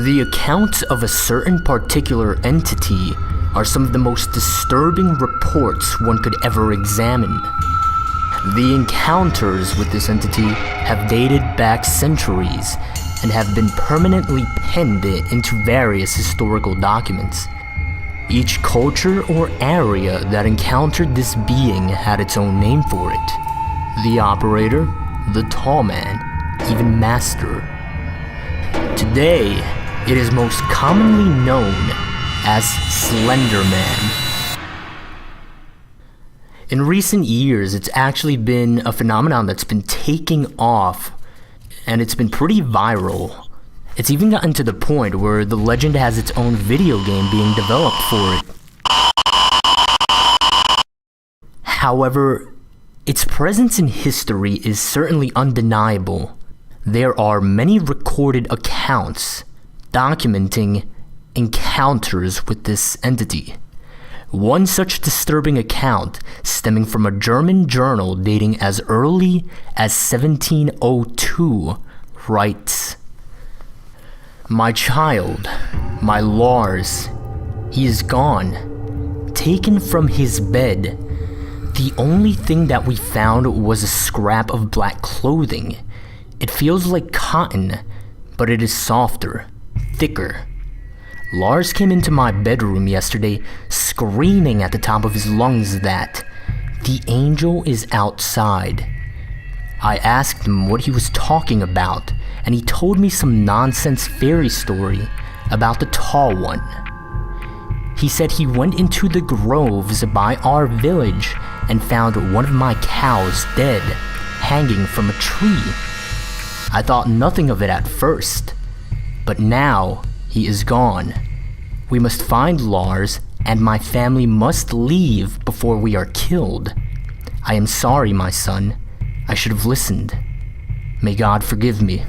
The accounts of a certain particular entity are some of the most disturbing reports one could ever examine. The encounters with this entity have dated back centuries and have been permanently penned into various historical documents. Each culture or area that encountered this being had its own name for it. The operator, the tall man, even master. Today, it is most commonly known as Slender Man. In recent years, it's actually been a phenomenon that's been taking off, and it's been pretty viral. It's even gotten to the point where the legend has its own video game being developed for it. However, its presence in history is certainly undeniable. There are many recorded accounts documenting encounters with this entity. One such disturbing account, stemming from a German journal dating as early as 1702, writes, "My child, my Lars, he is gone, taken from his bed. The only thing that we found was a scrap of black clothing. It feels like cotton, but it is softer, thicker. Lars came into my bedroom yesterday screaming at the top of his lungs that the angel is outside. I asked him what he was talking about, and he told me some nonsense fairy story about the tall one. He said he went into the groves by our village and found one of my cows dead, hanging from a tree. I thought nothing of it at first, but now he is gone. We must find Lars, and my family must leave before we are killed. I am sorry, my son. I should have listened. May God forgive me."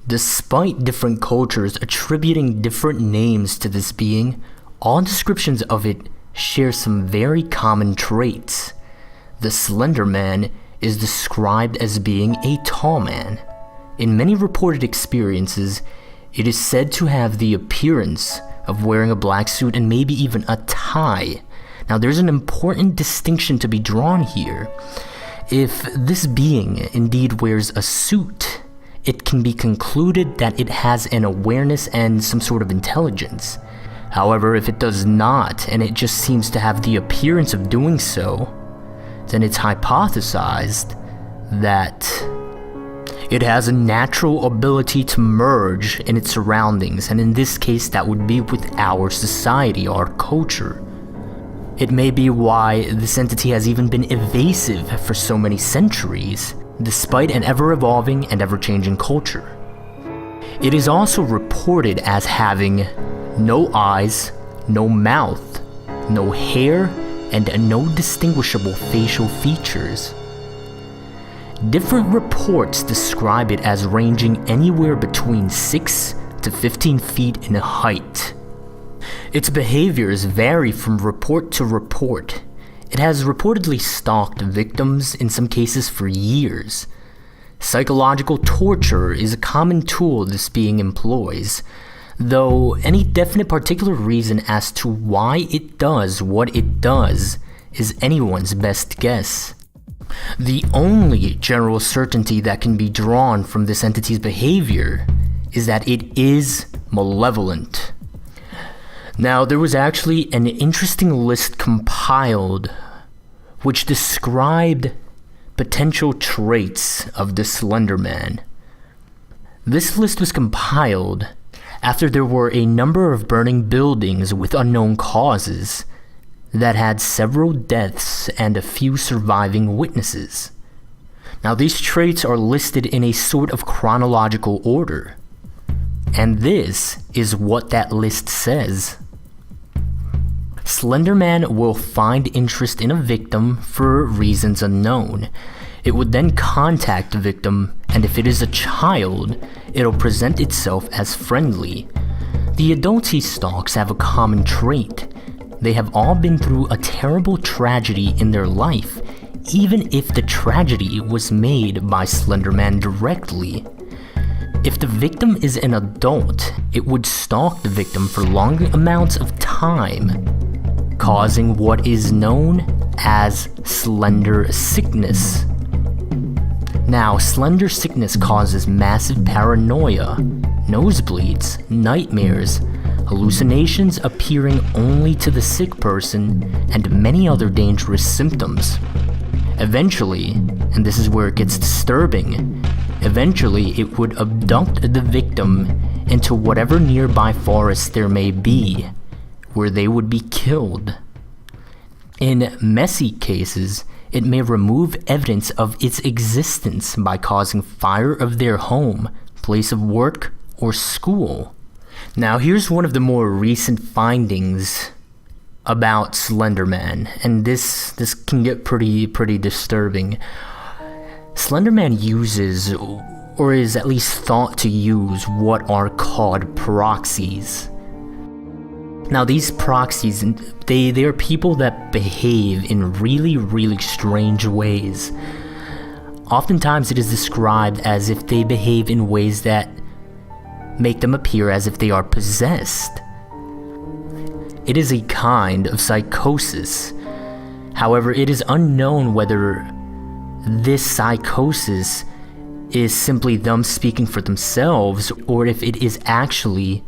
Despite different cultures attributing different names to this being, all descriptions of it share some very common traits. The Slender Man is described as being a tall man. In many reported experiences, it is said to have the appearance of wearing a black suit and maybe even a tie. Now, there's an important distinction to be drawn here. If this being indeed wears a suit, it can be concluded that it has an awareness and some sort of intelligence. However, if it does not, and it just seems to have the appearance of doing so, then it's hypothesized that it has a natural ability to merge in its surroundings, and in this case that would be with our society, our culture. It may be why this entity has even been evasive for so many centuries, despite an ever-evolving and ever-changing culture. It is also reported as having no eyes, no mouth, no hair, and no distinguishable facial features. Different reports describe it as ranging anywhere between 6 to 15 feet in height. Its behaviors vary from report to report. It has reportedly stalked victims, in some cases for years. Psychological torture is a common tool this being employs, though any definite particular reason as to why it does what it does is anyone's best guess. The only general certainty that can be drawn from this entity's behavior is that it is malevolent. Now, there was actually an interesting list compiled which described potential traits of the Slender Man. This list was compiled after there were a number of burning buildings with unknown causes that had several deaths and a few surviving witnesses. Now, these traits are listed in a sort of chronological order, and this is what that list says. Slender Man will find interest in a victim for reasons unknown. It would then contact the victim, and if it is a child, it'll present itself as friendly. The adults he stalks have a common trait. They have all been through a terrible tragedy in their life, even if the tragedy was made by Slender Man directly. If the victim is an adult, it would stalk the victim for long amounts of time, causing what is known as slender sickness. Now, slender sickness causes massive paranoia, nosebleeds, nightmares, hallucinations appearing only to the sick person, and many other dangerous symptoms. Eventually, and this is where it gets disturbing, eventually it would abduct the victim into whatever nearby forest there may be, where they would be killed. In messy cases, it may remove evidence of its existence by causing fire of their home, place of work, or school. Now, here's one of the more recent findings about Slender Man, and this can get pretty disturbing. Slender Man uses, or is at least thought to use, what are called proxies. Now, these proxies, they are people that behave in really strange ways. Oftentimes it is described as if they behave in ways that make them appear as if they are possessed. It is a kind of psychosis. However, it is unknown whether this psychosis is simply them speaking for themselves, or if it is actually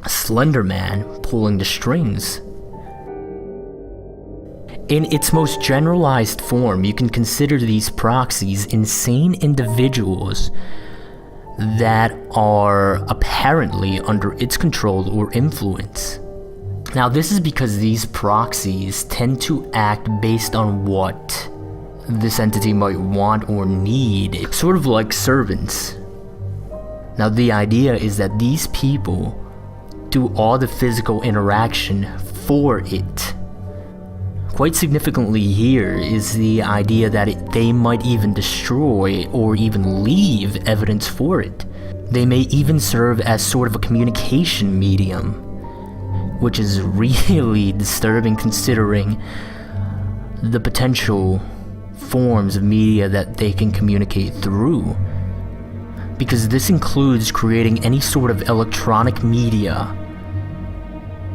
Slender Man pulling the strings. In its most generalized form, you can consider these proxies insane individuals that are apparently under its control or influence. Now, this is because these proxies tend to act based on what this entity might want or need, sort of like servants. Now, the idea is that these people do all the physical interaction for it. Quite significantly here is the idea that they might even destroy or even leave evidence for it. They may even serve as sort of a communication medium, which is really disturbing considering the potential forms of media that they can communicate through. Because this includes creating any sort of electronic media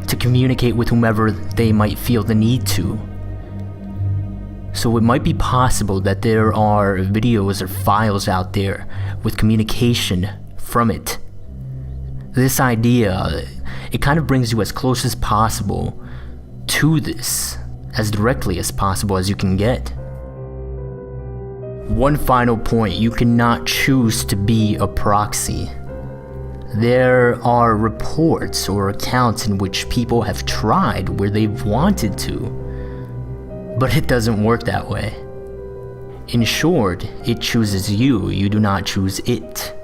to communicate with whomever they might feel the need to. So it might be possible that there are videos or files out there with communication from it. This idea, it kind of brings you as close as possible to this, as directly as possible as you can get. One final point, you cannot choose to be a proxy. There are reports or accounts in which people have tried where they've wanted to, but it doesn't work that way. In short, it chooses you, you do not choose it.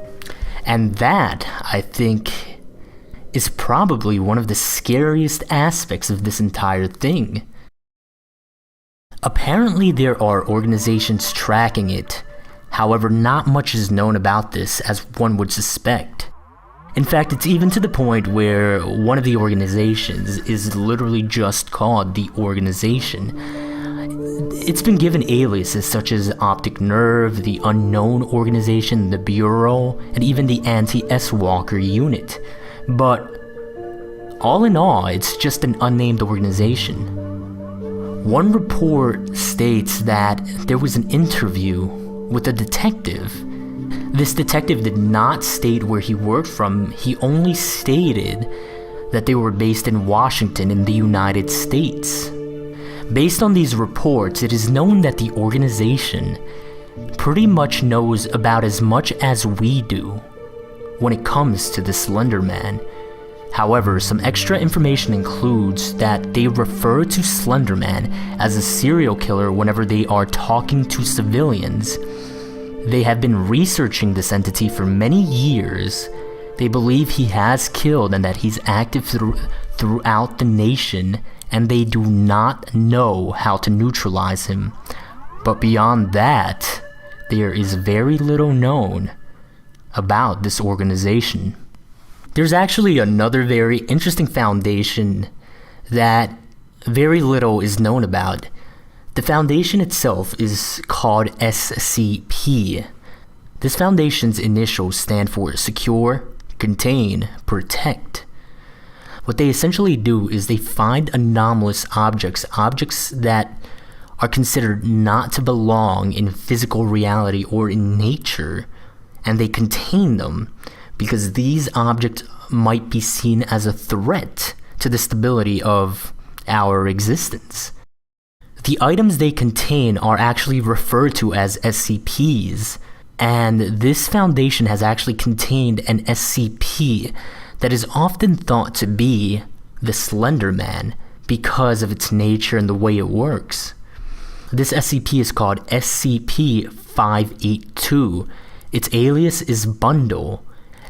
And that, I think, is probably one of the scariest aspects of this entire thing. Apparently there are organizations tracking it, however not much is known about this as one would suspect. In fact, it's even to the point where one of the organizations is literally just called the organization. It's been given aliases such as Optic Nerve, the Unknown Organization, the Bureau, and even the Anti-S-Walker Unit. But all in all, it's just an unnamed organization. One report states that there was an interview with a detective. This detective did not state where he worked from, he only stated that they were based in Washington in the United States. Based on these reports, it is known that the organization pretty much knows about as much as we do when it comes to the Slender Man. However, some extra information includes that they refer to Slender Man as a serial killer whenever they are talking to civilians. They have been researching this entity for many years. They believe he has killed and that he's active throughout the nation, and they do not know how to neutralize him. But beyond that, there is very little known about this organization. There's actually another very interesting foundation that very little is known about. The foundation itself is called SCP. This foundation's initials stand for secure, contain, protect. What they essentially do is they find anomalous objects that are considered not to belong in physical reality or in nature, and they contain them because these objects might be seen as a threat to the stability of our existence. The items they contain are actually referred to as SCPs, and this foundation has actually contained an SCP that is often thought to be the Slender Man because of its nature and the way it works. This SCP is called SCP-582. Its alias is Bundle,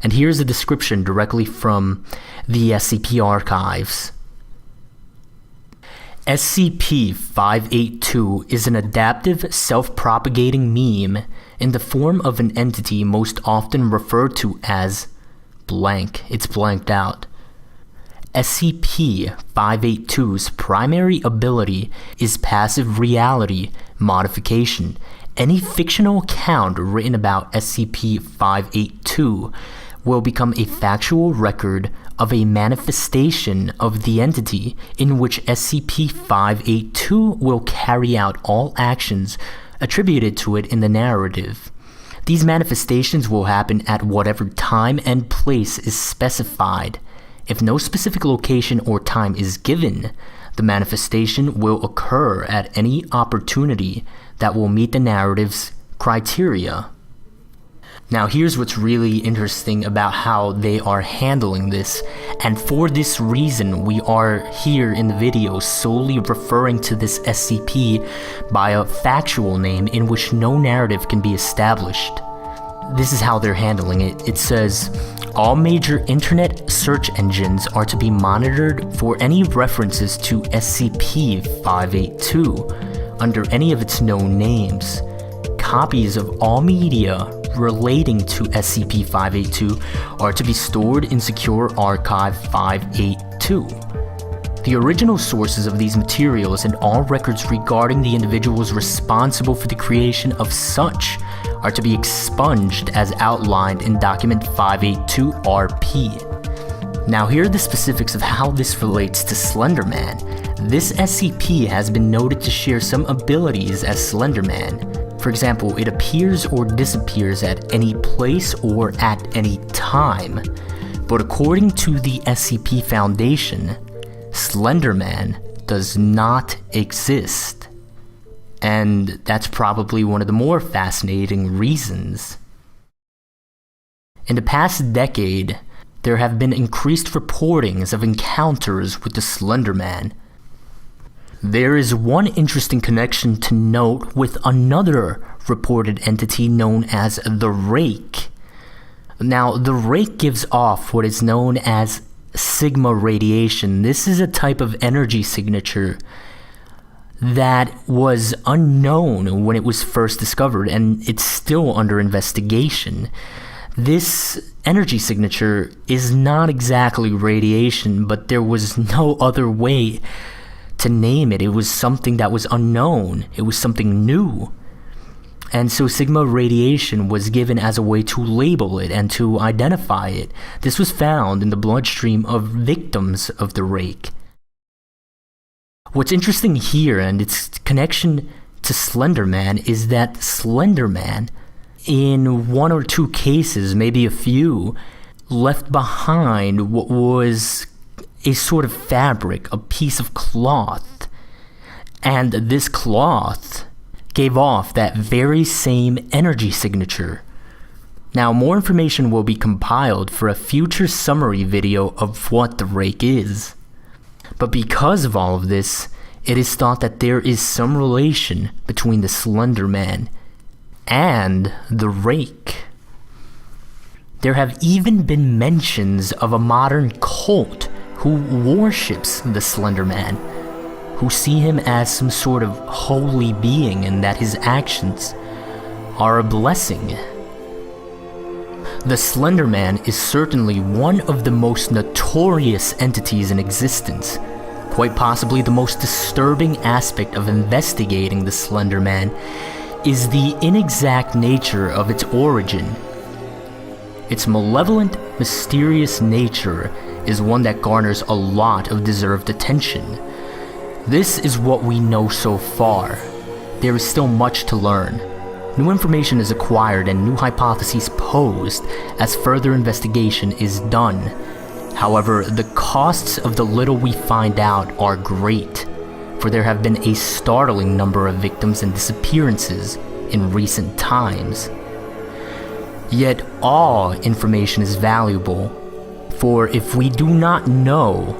and here's a description directly from the SCP archives. SCP-582 is an adaptive, self-propagating meme in the form of an entity most often referred to as blank. It's blanked out. SCP-582's primary ability is passive reality modification. Any fictional account written about SCP-582 will become a factual record of a manifestation of the entity in which SCP-582 will carry out all actions attributed to it in the narrative. These manifestations will happen at whatever time and place is specified. If no specific location or time is given, the manifestation will occur at any opportunity that will meet the narrative's criteria. Now here's what's really interesting about how they are handling this, and for this reason we are here in the video solely referring to this SCP by a factual name in which no narrative can be established. This is how they're handling it. It says, all major internet search engines are to be monitored for any references to SCP-582 under any of its known names. Copies of all media relating to SCP-582 are to be stored in Secure Archive 582. The original sources of these materials and all records regarding the individuals responsible for the creation of such are to be expunged as outlined in Document 582-RP. Now here are the specifics of how this relates to Slender Man. This SCP has been noted to share some abilities as Slender Man. For example, it appears or disappears at any place or at any time. But according to the SCP Foundation, Slender Man does not exist. And that's probably one of the more fascinating reasons. In the past decade, there have been increased reportings of encounters with the Slender Man. There is one interesting connection to note with another reported entity known as the Rake. Now, the Rake gives off what is known as sigma radiation. This is a type of energy signature that was unknown when it was first discovered, and it's still under investigation. This energy signature is not exactly radiation, but there was no other way to name it. It was something that was unknown. It was something new. And so sigma radiation was given as a way to label it and to identify it. This was found in the bloodstream of victims of the Rake. What's interesting here and its connection to Slender Man is that Slender Man, in one or two cases, maybe a few, left behind what was a sort of fabric, a piece of cloth. And this cloth gave off that very same energy signature. Now, more information will be compiled for a future summary video of what the Rake is. But because of all of this, it is thought that there is some relation between the Slender Man and the Rake. There have even been mentions of a modern cult who worships the Slender Man, who see him as some sort of holy being and that his actions are a blessing. The Slender Man is certainly one of the most notorious entities in existence. Quite possibly the most disturbing aspect of investigating the Slender Man is the inexact nature of its origin. Its malevolent, mysterious nature is one that garners a lot of deserved attention. This is what we know so far. There is still much to learn. New information is acquired and new hypotheses posed as further investigation is done. However, the costs of the little we find out are great, for there have been a startling number of victims and disappearances in recent times. Yet all information is valuable, for if we do not know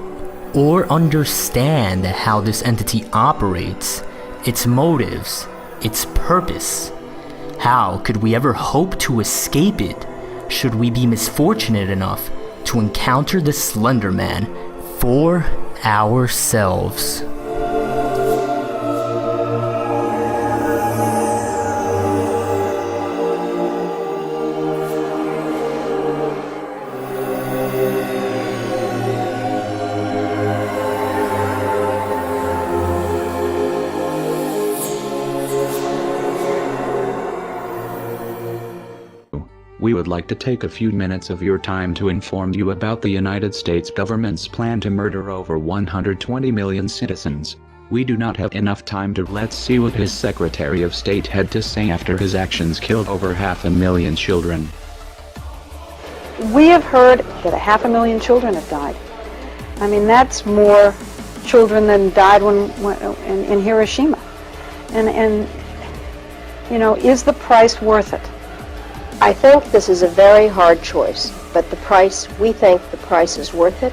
or understand how this entity operates, its motives, its purpose, how could we ever hope to escape it should we be misfortunate enough to encounter the Slender Man for ourselves? We would like to take a few minutes of your time to inform you about the United States government's plan to murder over 120 million citizens. We do not have enough time to let's see what his Secretary of State had to say after his actions killed over 500,000 children. We have heard that 500,000 children have died. I mean, that's more children than died in Hiroshima. And you know, is the price worth it? I think this is a very hard choice, but we think the price is worth it.